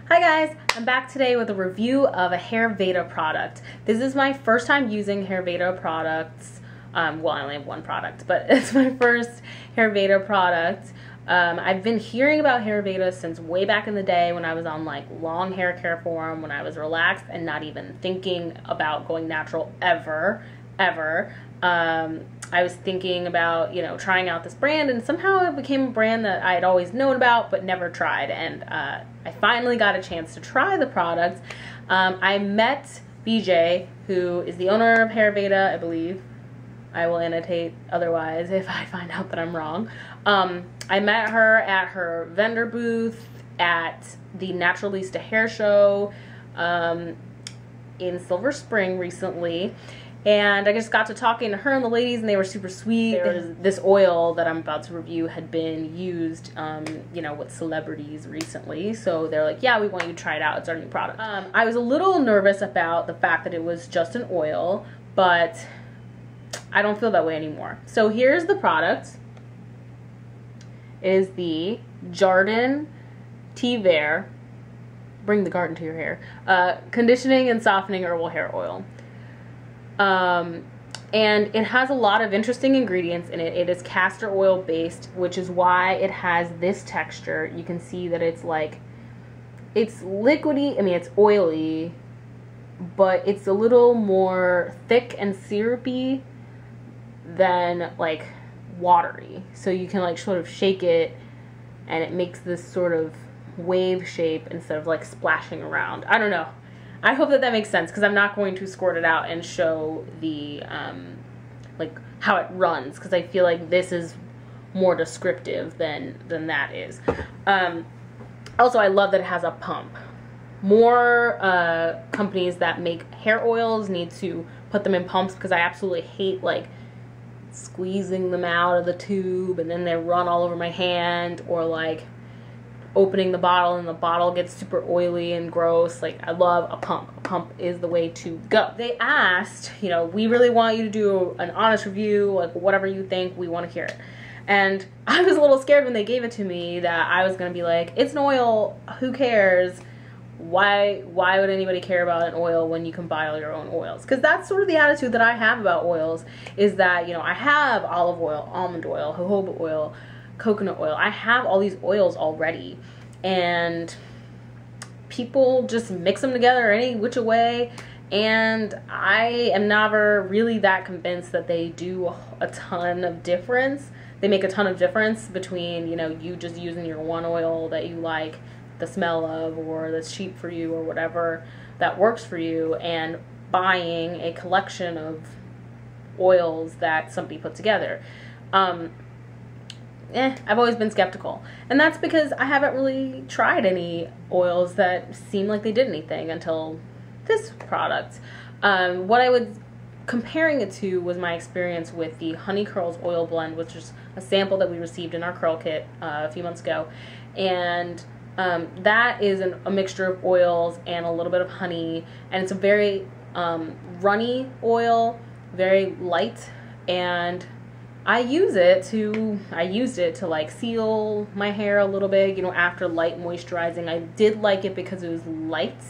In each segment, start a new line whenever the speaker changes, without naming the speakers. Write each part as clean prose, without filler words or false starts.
Hi guys, I'm back today with a review of a Hairveda product. This is my first time using Hairveda products. Well, I only have one product, but it's my first Hairveda product. I've been hearing about Hairveda since way back in the day when I was on like long hair care forum, when I was relaxed and not even thinking about going natural ever. I was thinking about, trying out this brand, and somehow it became a brand that I had always known about but never tried, and I finally got a chance to try the product. I met BJ, who is the owner of Hairveda, I believe. I will annotate otherwise if I find out that I'm wrong. I met her at her vendor booth at the Naturalista hair show in Silver Spring recently. And I just got to talking to her and the ladies, and they were super sweet. This oil that I'm about to review had been used, with celebrities recently. So they're like, yeah, we want you to try it out. It's our new product. I was a little nervous about the fact that it was just an oil, but I don't feel that way anymore. So here's the product. It is the Jardin Tea Vert, bring the garden to your hair, conditioning and softening herbal hair oil. And it has a lot of interesting ingredients in it. It is castor oil based, which is why it has this texture. You can see that it's like, it's liquidy, it's oily, but it's a little more thick and syrupy than like watery. So you can like sort of shake it and it makes this sort of wave shape instead of like splashing around. I don't know. I hope that makes sense, because I'm not going to squirt it out and show the, like, how it runs, because I feel like this is more descriptive than that is. Also, I love that it has a pump. More companies that make hair oils need to put them in pumps, because I absolutely hate, like, squeezing them out of the tube, and then they run all over my hand, or, like, opening the bottle and the bottle gets super oily and gross. Like, I love a pump. A pump is the way to go. They asked, we really want you to do an honest review, like whatever you think, we want to hear it. And I was a little scared when they gave it to me that I was going to be like, it's an oil, who cares? Why would anybody care about an oil when you can buy all your own oils? Because that's sort of the attitude that I have about oils, is that, I have olive oil, almond oil, jojoba oil, coconut oil. I have all these oils already, and people just mix them together any which way, and I am never really that convinced that they do a ton of difference. They make a ton of difference between, you just using your one oil that you like the smell of, or that's cheap for you, or whatever that works for you, and buying a collection of oils that somebody put together. I've always been skeptical. And that's because I haven't really tried any oils that seem like they did anything until this product. What I was comparing it to was my experience with the Honey Curls Oil Blend, which is a sample that we received in our curl kit a few months ago. And that is a mixture of oils and a little bit of honey. And it's a very runny oil, very light, and I used it to like seal my hair a little bit, after light moisturizing. I did like it because it was light,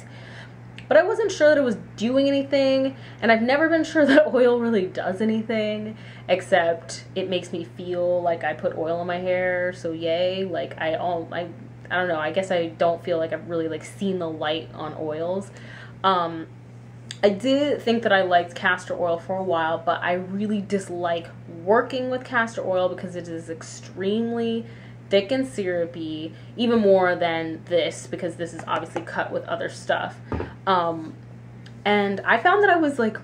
but I wasn't sure that it was doing anything, and I've never been sure that oil really does anything, except it makes me feel like I put oil in my hair, so yay. Like, I don't know, I guess I don't feel like I've really like seen the light on oils. I did think that I liked castor oil for a while, but I really dislike working with castor oil because it is extremely thick and syrupy, even more than this, because this is obviously cut with other stuff. And I found that I was like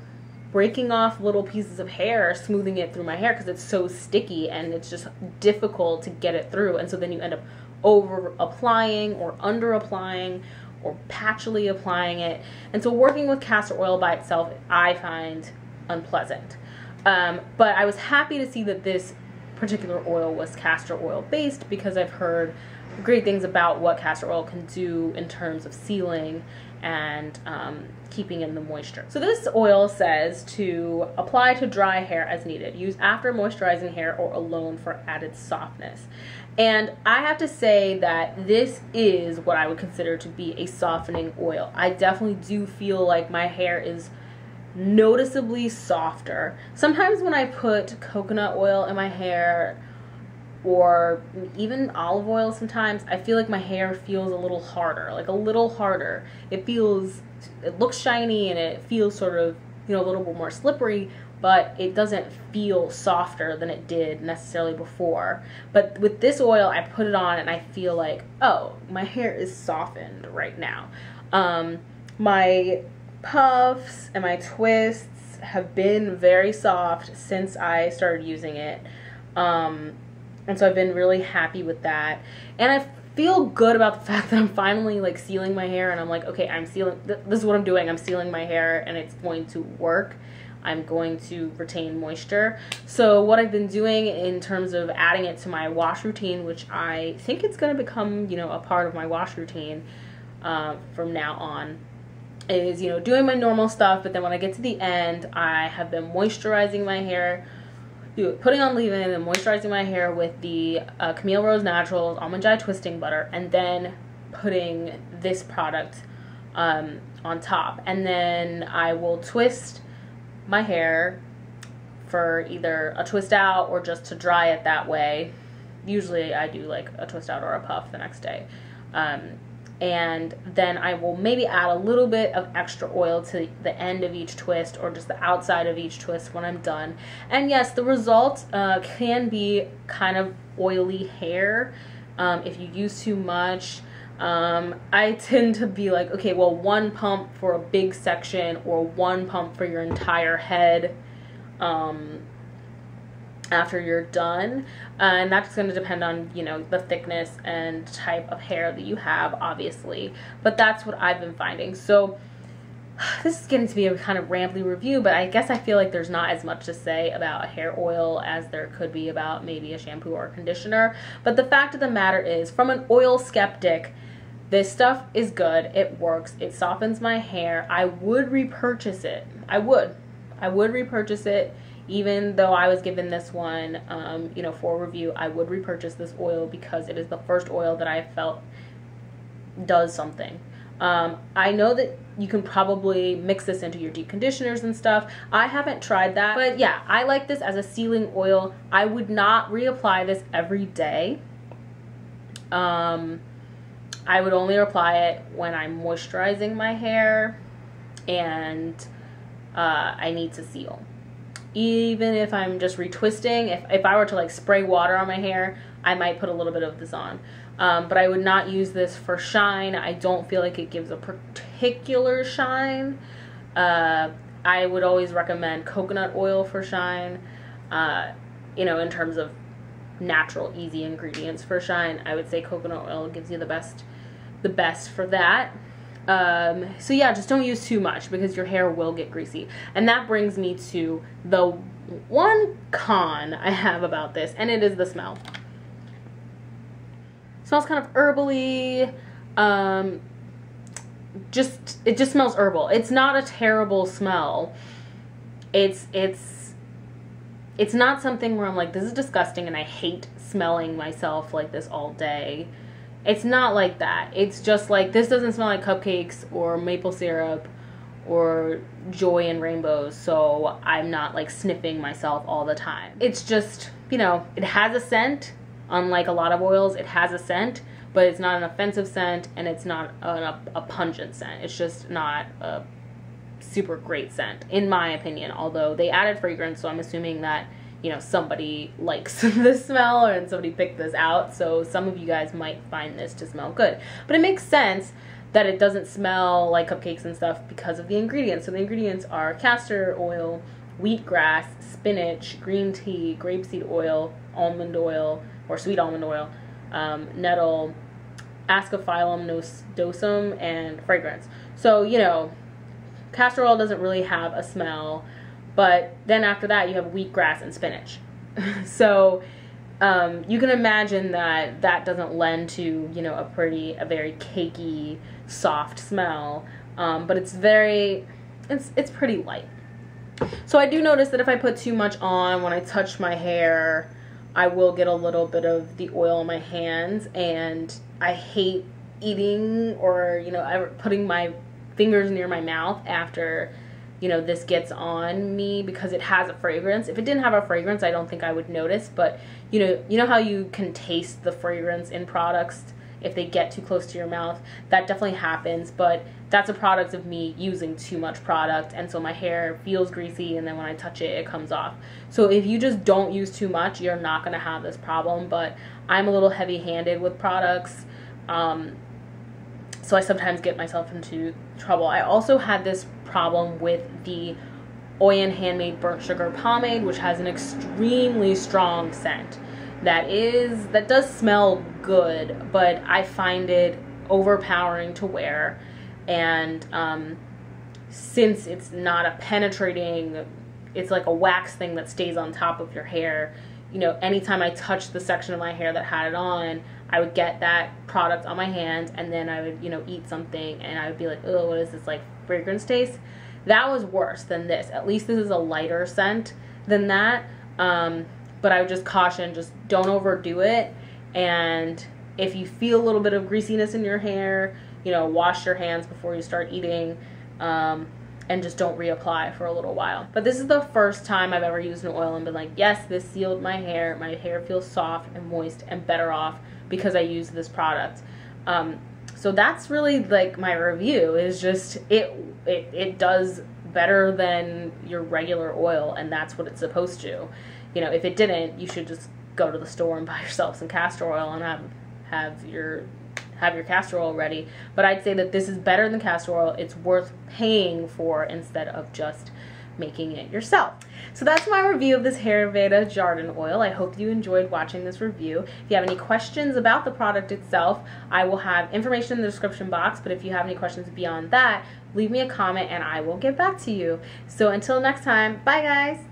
breaking off little pieces of hair, smoothing it through my hair, because it's so sticky and it's just difficult to get it through. And so then you end up over applying or under applying, or patchily applying it. And so working with castor oil by itself, I find unpleasant. But I was happy to see that this particular oil was castor oil based, because I've heard great things about what castor oil can do in terms of sealing and keeping in the moisture. So this oil says to apply to dry hair as needed. Use after moisturizing hair or alone for added softness. And I have to say that this is what I would consider to be a softening oil. I definitely do feel like my hair is noticeably softer. Sometimes when I put coconut oil in my hair, or even olive oil sometimes, I feel like my hair feels a little harder, like a little harder. It looks shiny and it feels sort of, you know, a little bit more slippery, but it doesn't feel softer than it did necessarily before. But with this oil, I put it on and I feel like, oh, my hair is softened right now. My puffs and my twists have been very soft since I started using it. And so I've been really happy with that. And I feel good about the fact that I'm finally like sealing my hair, and I'm like, okay, I'm sealing, this is what I'm doing. I'm sealing my hair and it's going to work. I'm going to retain moisture. So what I've been doing in terms of adding it to my wash routine, which I think it's going to become, you know, a part of my wash routine from now on, is, you know, doing my normal stuff. But then when I get to the end, I have been moisturizing my hair, putting on leave-in and moisturizing my hair with the Camille Rose Naturals Almond Joy Twisting Butter, and then putting this product on top. And then I will twist my hair for either a twist out or just to dry it that way. Usually I do like a twist out or a puff the next day. And then I will maybe add a little bit of extra oil to the end of each twist, or just the outside of each twist when I'm done. And yes, the result can be kind of oily hair if you use too much. I tend to be like, okay, well, one pump for a big section or one pump for your entire head after you're done. And that's going to depend on, you know, the thickness and type of hair that you have, obviously. But that's what I've been finding. So this is getting to be a kind of rambly review, but I guess I feel like there's not as much to say about a hair oil as there could be about maybe a shampoo or a conditioner. But the fact of the matter is, from an oil skeptic, this stuff is good. It works. It softens my hair. I would repurchase it. I would repurchase it. Even though I was given this one, you know, for review, I would repurchase this oil because it is the first oil that I felt does something. I know that you can probably mix this into your deep conditioners and stuff. I haven't tried that, but yeah, I like this as a sealing oil. I would not reapply this every day. I would only apply it when I'm moisturizing my hair and I need to seal. Even if I'm just retwisting, if I were to like spray water on my hair, I might put a little bit of this on. But I would not use this for shine. I don't feel like it gives a particular shine. I would always recommend coconut oil for shine. You know, in terms of natural, easy ingredients for shine, I would say coconut oil gives you the best for that. So yeah, just don't use too much because your hair will get greasy. And that brings me to the one con I have about this, and it is the smell. It smells kind of herbally. It just smells herbal. It's not a terrible smell. It's not something where I'm like, this is disgusting and I hate smelling myself like this all day. It's not like that. It's just like, this doesn't smell like cupcakes or maple syrup or joy and rainbows, so I'm not like sniffing myself all the time. It's just, you know, it has a scent. Unlike a lot of oils, it has a scent, but it's not an offensive scent and it's not a pungent scent. It's just not a super great scent, in my opinion, although they added fragrance, so I'm assuming that, you know, somebody likes this smell and somebody picked this out, so some of you guys might find this to smell good. But it makes sense that it doesn't smell like cupcakes and stuff because of the ingredients. So the ingredients are castor oil, wheatgrass, spinach, green tea, grapeseed oil, almond oil, or sweet almond oil, nettle, Ascophyllum, nodosum, and fragrance. So, you know, castor oil doesn't really have a smell. But then after that, you have wheatgrass and spinach. So you can imagine that that doesn't lend to, you know, a very cakey, soft smell. But it's pretty light. So I do notice that if I put too much on when I touch my hair, I will get a little bit of the oil on my hands, and I hate eating or, you know, ever putting my fingers near my mouth after, you know, this gets on me, because it has a fragrance. If it didn't have a fragrance, I don't think I would notice, but you know how you can taste the fragrance in products if they get too close to your mouth? That definitely happens, but that's a product of me using too much product, and so my hair feels greasy, and then when I touch it, it comes off. So if you just don't use too much, you're not going to have this problem, but I'm a little heavy-handed with products, so I sometimes get myself into trouble. I also had this problem with the Oyen Handmade Burnt Sugar Pomade, which has an extremely strong scent. That does smell good, but I find it overpowering to wear. And since it's not a penetrating, it's like a wax thing that stays on top of your hair, you know, anytime I touched the section of my hair that had it on, I would get that product on my hand, and then I would, you know, eat something, and I would be like, oh, what is this, like, fragrance taste? That was worse than this. At least this is a lighter scent than that. But I would just caution, just don't overdo it. And if you feel a little bit of greasiness in your hair, you know, wash your hands before you start eating, and just don't reapply for a little while. But this is the first time I've ever used an oil and been like, yes, this sealed my hair. My hair feels soft and moist and better off because I used this product. So that's really like my review, is just it does better than your regular oil, and that's what it's supposed to. You know, if it didn't, you should just go to the store and buy yourself some castor oil and have your castor oil ready. But I'd say that this is better than castor oil. It's worth paying for instead of just making it yourself. So that's my review of this Hairveda Jardin oil. I hope you enjoyed watching this review. If you have any questions about the product itself, I will have information in the description box, but if you have any questions beyond that, leave me a comment and I will get back to you. So until next time, bye guys!